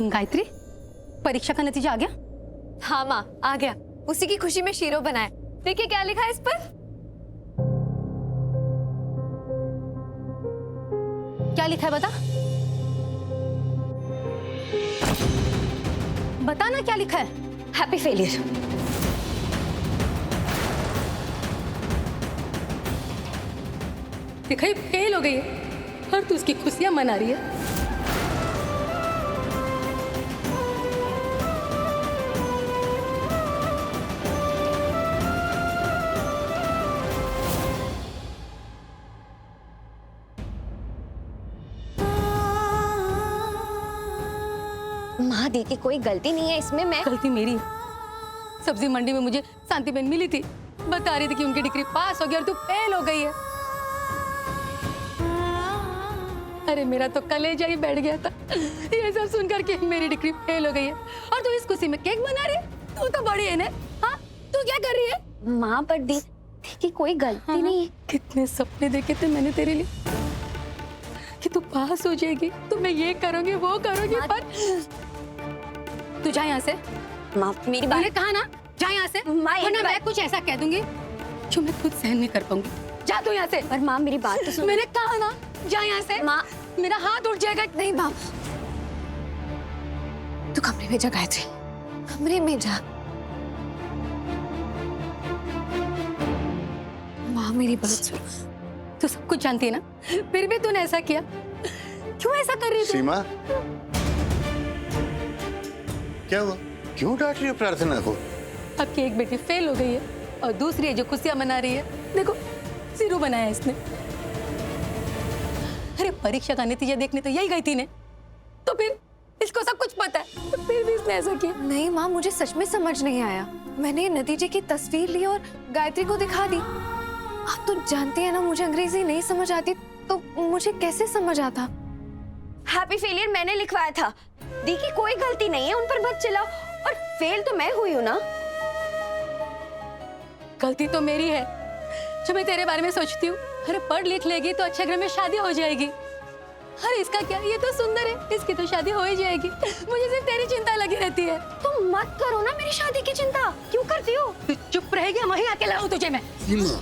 गायत्री, परीक्षा का नतीजा आ गया? हाँ माँ, आ गया। उसी की खुशी में शीरो बनाया। देखिए क्या लिखा है इस पर। क्या लिखा है बता? बता ना क्या लिखा है। Happy failure. देखा, ये फेल हो गई है और तू उसकी खुशियां मना रही है। माँ दी की कोई गलती नहीं है इसमें। मैं गलती मेरी है। सब्जी मंडी में मुझे शांति बहन मिली थी, बता रही थी कि उनकी डिग्री पास हो गई और तू फेल हो गई है। अरे मेरा तो कलेजा ही बैठ गया था ये सब सुनकर के मेरी डिग्री फेल हो गई है और तू इस खुशी में केक बना रही है। तू तो बड़ी है ना। हाँ, तू क्या कर रही है? माँ पर दी की कोई गलती नहीं है। कितने सपने देखे थे मैंने तेरे लिए कि तू पास हो जाएगी, तो मैं ये करूंगी वो करूंगी, पर तू जा यहाँ से। माँ मेरी बात। मैंने कहा ना, जा यहाँ से, वरना मैं कुछ ऐसा कह दूंगी जो मैं खुद सहन नहीं कर पाऊंगी। जा तू यहाँ से। पर माँ मेरी बात तो सुन। मैंने कहा ना, जा यहाँ से। माँ मेरा हाथ उठ जाएगा। नहीं माँ, तू कमरे में जा गायत्री, कमरे में जा। माँ मेरी बात सुन। तू सब कुछ जानती है ना, फिर भी तूने ऐसा किया। क्यों ऐसा कर रही थी? सीमा, क्या हुआ? क्यों डांट रही हो प्रार्थना को? आपकी एक बेटी फेल हो गई है और दूसरी है जो खुशियां मना रही है। देखो, जीरो बनाया है इसने। अरे परीक्षा का नतीजा देखने तो यही गई थी ने, तो फिर इसको सब कुछ पता है, तो फिर भी इसने ऐसा किया। नहीं माँ, मुझे सच में समझ नहीं आया। मैंने नतीजे की तस्वीर ली और गायत्री को दिखा दी। आप तो जानती है ना, मुझे अंग्रेजी नहीं समझ आती, तो मुझे कैसे समझ आता? हैप्पी फेलियर मैंने लिखवाया था। दी की कोई गलती नहीं है, उन पर मत चिल्लाओ। और फेल तो मैं हुई हूँ ना। गलती तो मेरी है जो मैं तेरे बारे में सोचती हूँ। अरे पढ़ लिख लेगी तो अच्छे घर में शादी हो जाएगी। अरे इसका क्या, ये तो सुंदर है, इसकी तो शादी हो ही जाएगी। मुझे सिर्फ तेरी चिंता लगी रहती है। तुम मत करो ना मेरी शादी की चिंता। क्यों करती हो? तू चुप रहेगी, वहीं आके लाऊं तुझे मैं। सीमा,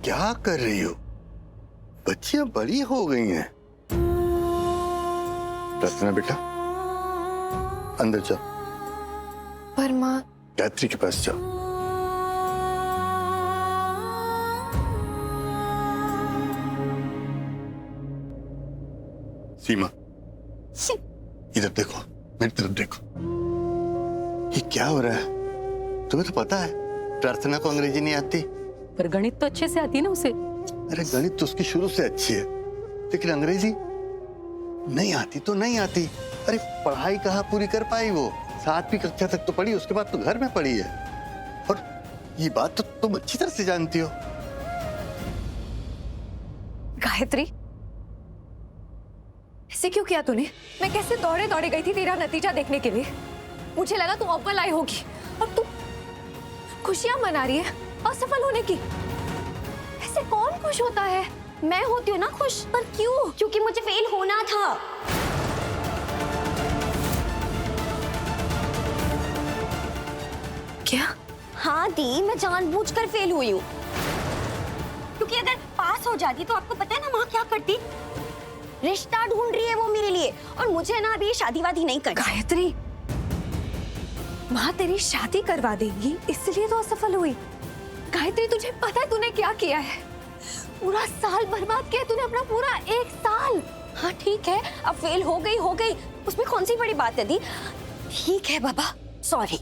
क्या कर रही हो? बच्चियां बड़ी हो गई हैं। प्रार्थना बेटा, अंदर जाओ। पर माँ। गायत्री के पास जाओ। सीमा, इधर देखो, मेरी तरफ देखो। ये क्या हो रहा है? तुम्हें तो पता है प्रार्थना को अंग्रेजी नहीं आती। पर गणित तो अच्छे से आती है ना उसे। अरे गणित तो उसकी शुरू से अच्छी है, लेकिन अंग्रेजी नहीं आती तो नहीं आती। अरे पढ़ाई कहाँ पूरी कर पाई वो? 7वीं कक्षा तक तो पढ़ी, उसके बाद तो घर में पढ़ी है। और ये बात तो तुम अच्छी तरह से जानती हो। गायत्री, ऐसे क्यों किया तूने? मैं कैसे दौड़े दौड़े गई थी तेरा नतीजा देखने के लिए। मुझे लगा तू अव्वल आई होगी और तू खुशियां मना रही है असफल होने की। ऐसे कौन खुश होता है? मैं होती हूँ ना खुश। पर क्यों? क्योंकि मुझे फेल होना था। क्या? हाँ दी, मैं जानबूझकर फेल हुई हूँ। क्योंकि अगर पास हो जाती तो आपको पता है ना माँ क्या करती? रिश्ता ढूंढ रही है वो मेरे लिए, और मुझे ना अभी शादी वादी नहीं करनी। गायत्री, माँ तेरी शादी करवा देंगी इसलिए तो असफल हुई। गायत्री, तुझे पता है तूने क्या किया है? पूरा साल बर्बाद किया तूने, अपना पूरा 1 साल। हाँ ठीक है, अब फेल हो गई, उसमें कौन सी बड़ी बात है दी? ठीक है बाबा, सॉरी।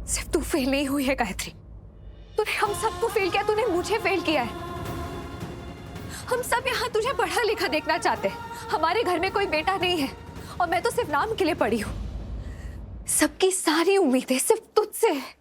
सिर्फ तू फेल नहीं हुई है गायत्री, तूने हम सबको फेल किया, तूने मुझे फेल किया है। हम सब यहाँ तुझे पढ़ा लिखा देखना चाहते हैं। हमारे घर में कोई बेटा नहीं है और मैं तो सिर्फ नाम के लिए पढ़ी हूँ। सबकी सारी उम्मीदें सिर्फ तुझसे है।